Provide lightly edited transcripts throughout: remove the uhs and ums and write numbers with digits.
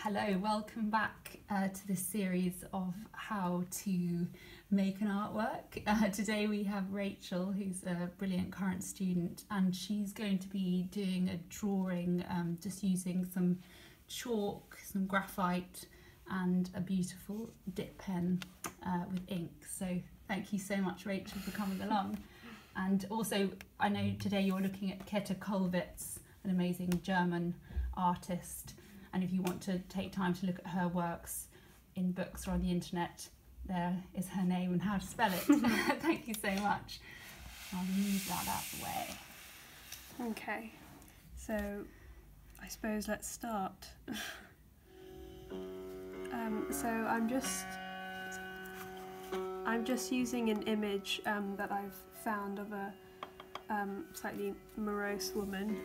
Hello, welcome back to this series of how to make an artwork. Today we have Rachel, who's a brilliant current student, and she's going to be doing a drawing just using some chalk, some graphite and a beautiful dip pen with ink. So thank you so much, Rachel, for coming along. And also, I know today you're looking at Käthe Kollwitz, an amazing German artist. And if you want to take time to look at her works in books or on the internet, there is her name and how to spell it. Thank you so much. I'll move that out of the way. Okay, so I suppose let's start. So I'm just using an image that I've found of a slightly morose woman.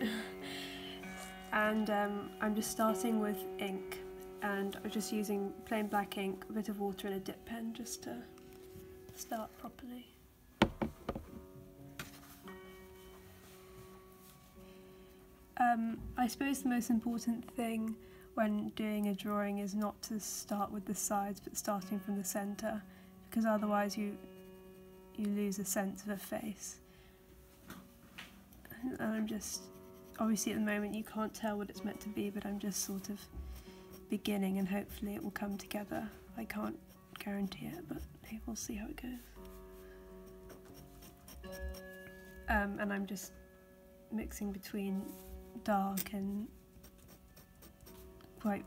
And I'm just starting with ink, and I'm just using plain black ink, a bit of water and a dip pen just to start properly. I suppose the most important thing when doing a drawing is not to start with the sides but starting from the centre, because otherwise you lose a sense of a face. And I'm just, obviously at the moment you can't tell what it's meant to be, but I'm just sort of beginning and hopefully it will come together. I can't guarantee it, but we'll see how it goes. And I'm just mixing between dark and quite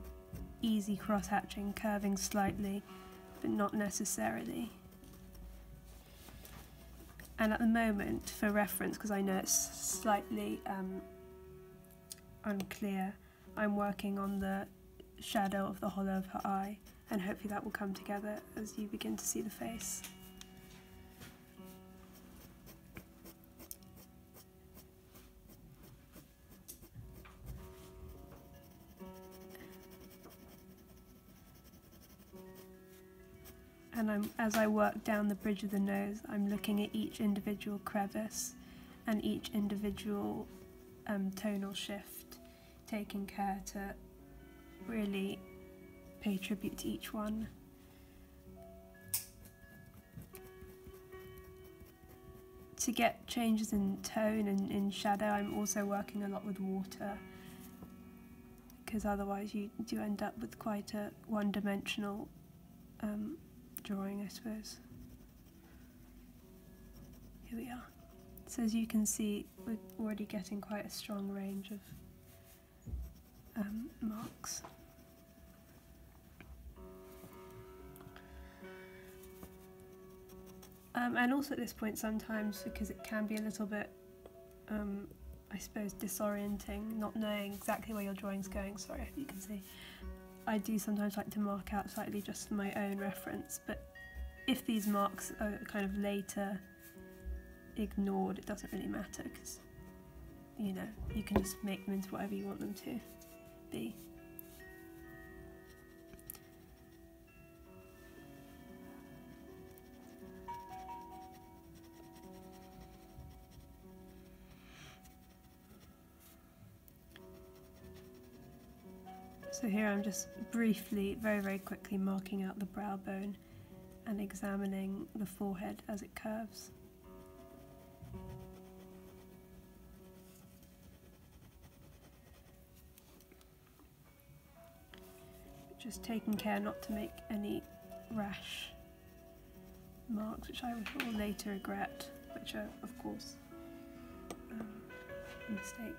easy cross-hatching, curving slightly, but not necessarily. And at the moment, for reference, because I know it's slightly unclear, I'm working on the shadow of the hollow of her eye, and hopefully that will come together as you begin to see the face. And as I work down the bridge of the nose, I'm looking at each individual crevice and each individual tonal shift, taking care to really pay tribute to each one. To get changes in tone and in shadow, I'm also working a lot with water, because otherwise you do end up with quite a one-dimensional drawing, I suppose. Here we are. So as you can see, we're already getting quite a strong range of marks. And also at this point sometimes, because it can be a little bit, I suppose, disorienting, not knowing exactly where your drawing's going, sorry if you can see, I do sometimes like to mark out slightly just for my own reference, but if these marks are kind of later ignored, it doesn't really matter, because, you know, you can just make them into whatever you want them to be. So here I'm just briefly, very quickly marking out the brow bone and examining the forehead as it curves. Just taking care not to make any rash marks, which I will later regret, which are, of course, a mistake.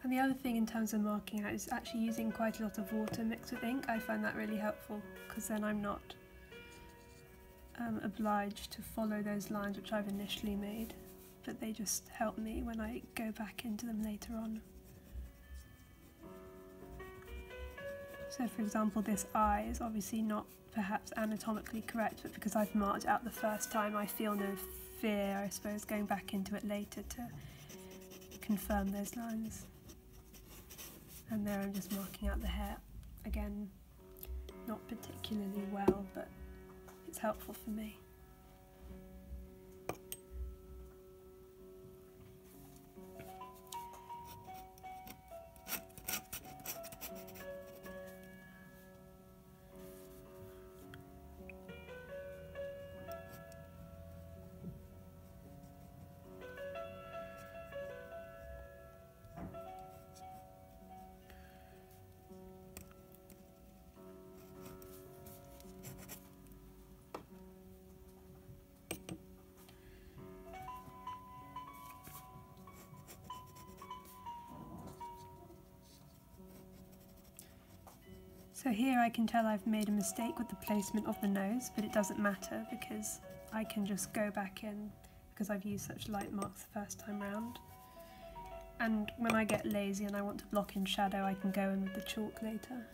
And the other thing in terms of marking out is actually using quite a lot of water mixed with ink. I find that really helpful, because then I'm not obliged to follow those lines which I've initially made, but they just help me when I go back into them later on. So for example, this eye is obviously not perhaps anatomically correct, but because I've marked out the first time, I feel no fear, I suppose, going back into it later to confirm those lines. And there I'm just marking out the hair. Again, not particularly well, but it's helpful for me. So here I can tell I've made a mistake with the placement of the nose, but it doesn't matter because I can just go back in because I've used such light marks the first time round. And when I get lazy and I want to block in shadow, I can go in with the chalk later.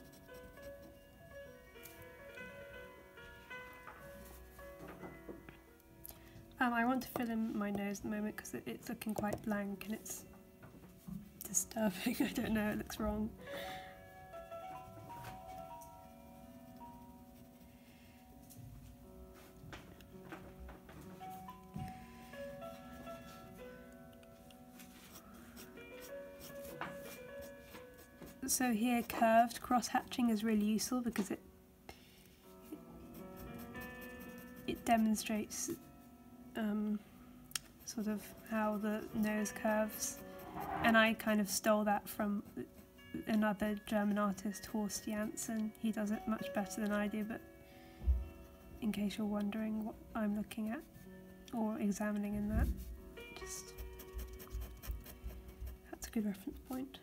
I want to fill in my nose at the moment because it's looking quite blank and it's disturbing. I don't know, it looks wrong. So here curved cross-hatching is really useful because it demonstrates sort of how the nose curves, and I kind of stole that from another German artist, Horst Janssen. He does it much better than I do, but in case you're wondering what I'm looking at or examining in that, just that's a good reference point.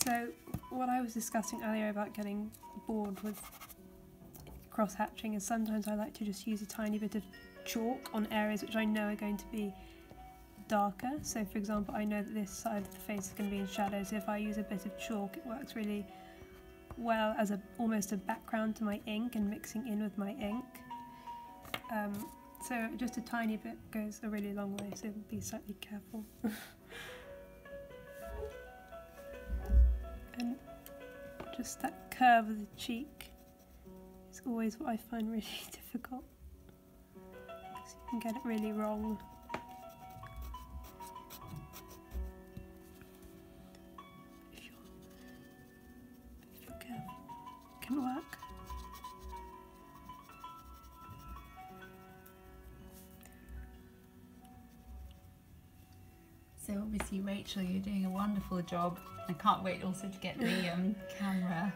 So what I was discussing earlier about getting bored with cross-hatching is sometimes I like to just use a tiny bit of chalk on areas which I know are going to be darker. So for example, I know that this side of the face is going to be in shadow, so if I use a bit of chalk, it works really well as almost a background to my ink and mixing in with my ink. So just a tiny bit goes a really long way, so be slightly careful. And just that curve of the cheek is always what I find really difficult, because you can get it really wrong. If you're careful, it can work. So obviously, Rachel, you're doing a wonderful job. I can't wait also to get the camera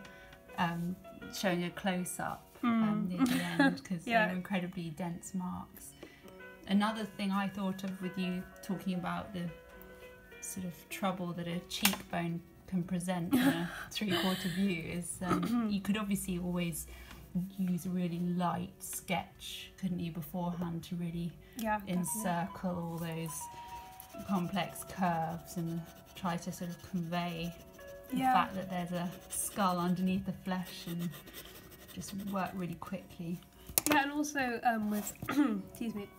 showing a close-up near the end, because they're incredibly dense marks. Another thing I thought of with you talking about the sort of trouble that a cheekbone can present in a three-quarter view is you could obviously always use a really light sketch, couldn't you, beforehand to really encircle all those complex curves and try to sort of convey the fact that there's a skull underneath the flesh, and just work really quickly. Yeah, and also with excuse me,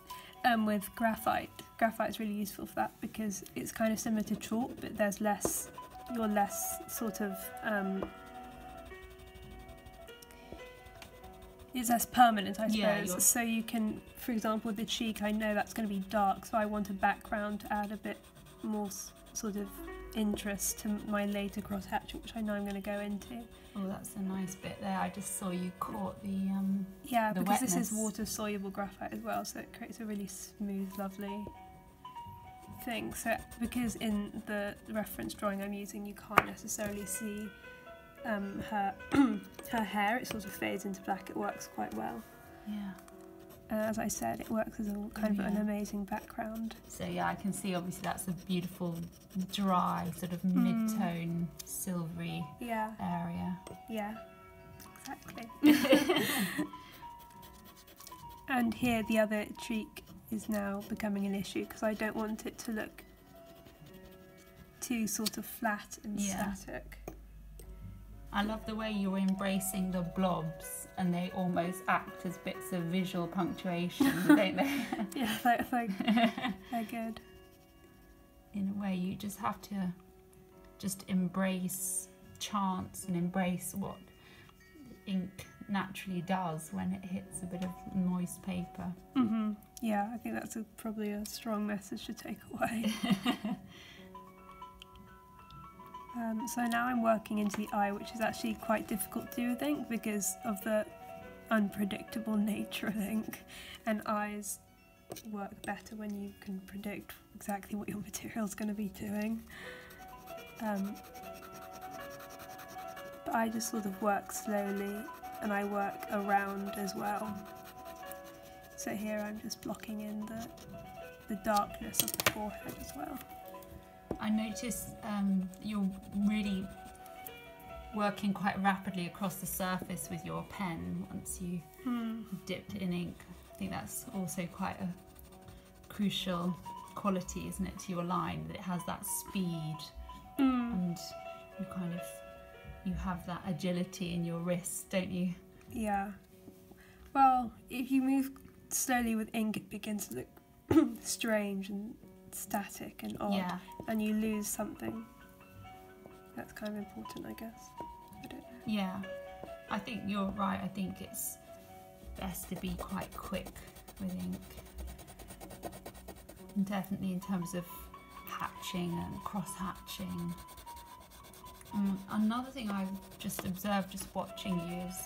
with graphite's really useful for that because it's kind of similar to chalk, but there's less, you're less sort of it's less permanent, I suppose. Yeah, so you can, for example, the cheek, I know that's going to be dark, so I want a background to add a bit more sort of interest to my later cross hatching, which I know I'm going to go into. Oh, that's a nice bit there. I just saw you caught the yeah, the because wetness. this is water soluble graphite as well, so it creates a really smooth, lovely thing. So because in the reference drawing I'm using, you can't necessarily see her her hair. It sort of fades into black. It works quite well. Yeah. As I said, it works as a kind of an amazing background. So yeah, I can see obviously that's a beautiful dry sort of mid-tone silvery area. Yeah, exactly. And here the other cheek is now becoming an issue because I don't want it to look too sort of flat and static. I love the way you're embracing the blobs and they almost act as bits of visual punctuation, don't they? Yeah, they're good. In a way, you just have to just embrace chance and embrace what ink naturally does when it hits a bit of moist paper. Mm-hmm. Yeah, I think that's probably a strong message to take away. So now I'm working into the eye, which is actually quite difficult to do, I think, because of the unpredictable nature of ink, and eyes work better when you can predict exactly what your material's going to be doing. But I just sort of work slowly, and I work around as well. So here I'm just blocking in the darkness of the forehead as well. I noticed you're really working quite rapidly across the surface with your pen once you dipped in ink. I think that's also quite a crucial quality, isn't it, to your line, that it has that speed and you have that agility in your wrist, don't you? Yeah. Well, if you move slowly with ink, it begins to look strange and static and odd, and you lose something. That's kind of important, I guess. I don't know. Yeah, I think you're right. I think it's best to be quite quick with ink. And definitely in terms of hatching and cross-hatching. Another thing I've just observed just watching you is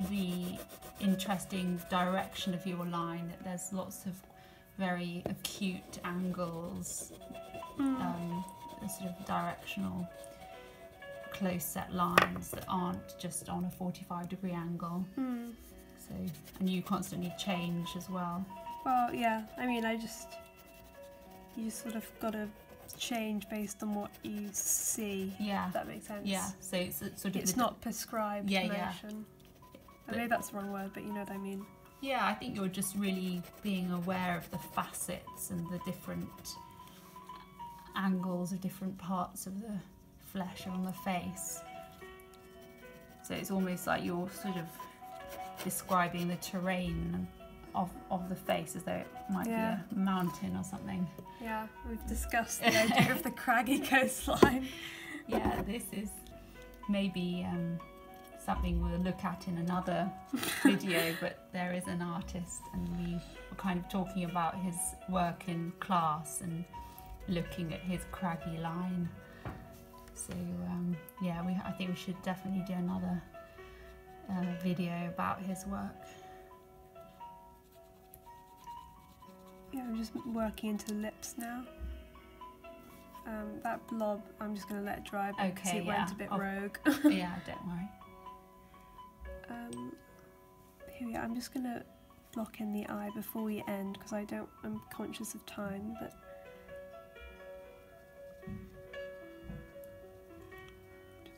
the interesting direction of your line, that there's lots of very acute angles, sort of directional close set lines that aren't just on a 45-degree angle. So, and you constantly change as well. Well, yeah, I mean, you sort of got to change based on what you see. Yeah. If that makes sense. Yeah, so it's sort of... It's not prescribed motion. Yeah. I know that's the wrong word, but you know what I mean. Yeah, I think you're just really being aware of the facets and the different angles of different parts of the flesh on the face. So it's almost like you're sort of describing the terrain of the face as though it might be a mountain or something. Yeah, we've discussed the idea of the craggy coastline. Yeah, this is maybe something we'll look at in another video, but there is an artist and we were kind of talking about his work in class and looking at his craggy line. So yeah, I think we should definitely do another video about his work. Yeah, I'm just working into the lips now. That blob, I'm just going to let it dry because it went a bit rogue. Yeah, don't worry. Here we are. I'm just going to block in the eye before we end because I'm conscious of time, but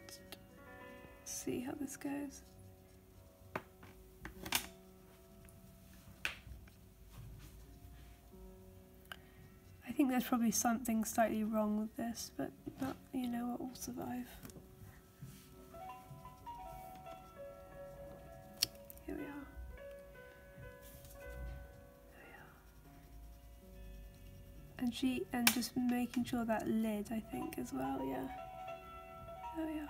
just see how this goes. I think there's probably something slightly wrong with this, but that, you know what, will survive. Here we are. And just making sure that lid, I think, as well, yeah. There we are.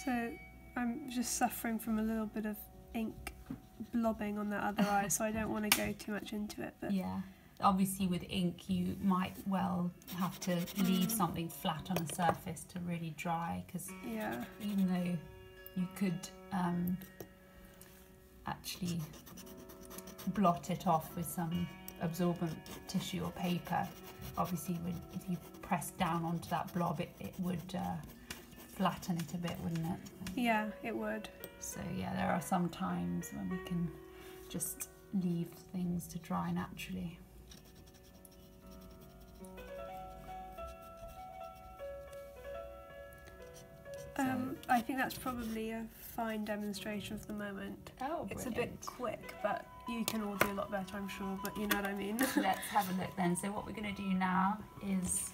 So I'm just suffering from a little bit of ink blobbing on that other eye, so I don't want to go too much into it. But Yeah. Obviously with ink you might well have to leave something flat on the surface to really dry, because yeah, even though you could actually blot it off with some absorbent tissue or paper, obviously if you press down onto that blob it would flatten it a bit, wouldn't it? yeah, it would. So yeah, there are some times when we can just leave things to dry naturally. I think that's probably a fine demonstration for the moment. Oh, It's a bit quick, but you can all do a lot better, I'm sure, but you know what I mean. Let's have a look then. So what we're going to do now is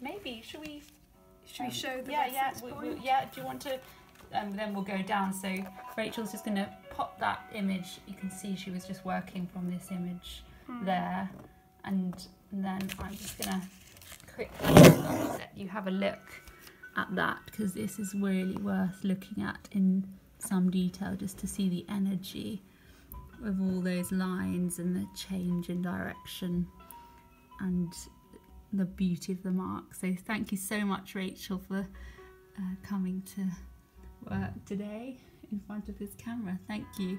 maybe should we show the yeah reference point? yeah, do you want to then we'll go down. So Rachel's just going to pop that image. You can see she was just working from this image there, and then I'm just going to quickly let you have a look at that, because this is really worth looking at in some detail just to see the energy of all those lines and the change in direction and the beauty of the mark. So thank you so much, Rachel, for coming to work today in front of this camera. Thank you.